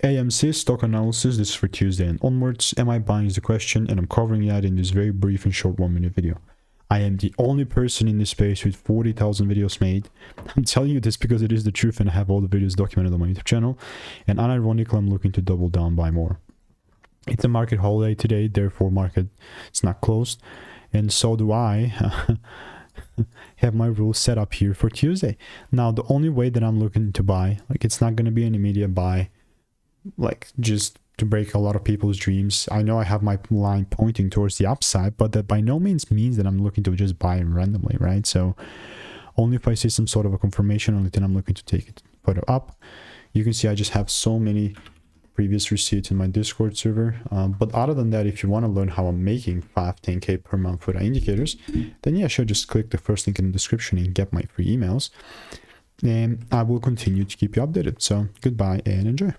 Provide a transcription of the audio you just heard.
AMC stock analysis. This is for Tuesday and onwards. Am I buying is the question, and I'm covering that in this very brief and short 1-minute video. I am the only person in this space with 40,000 videos made. I'm telling you this because it is the truth, and I have all the videos documented on my YouTube channel. And unironically, I'm looking to double down, buy more. It's a market holiday today, therefore market is not closed. And so do I have my rules set up here for Tuesday. Now, the only way that I'm looking to buy, like, it's not going to be an immediate buy, like just to break a lot of people's dreams. I know I have my line pointing towards the upside, but that by no means means that I'm looking to just buy randomly, right? So only if I see some sort of a confirmation, only then I'm looking to take it further up. You can see I just have so many previous receipts in my Discord server. But other than that, if you want to learn how I'm making 5-10K per month for the indicators, then yeah, sure, just click the first link in the description and get my free emails. And I will continue to keep you updated. So goodbye and enjoy.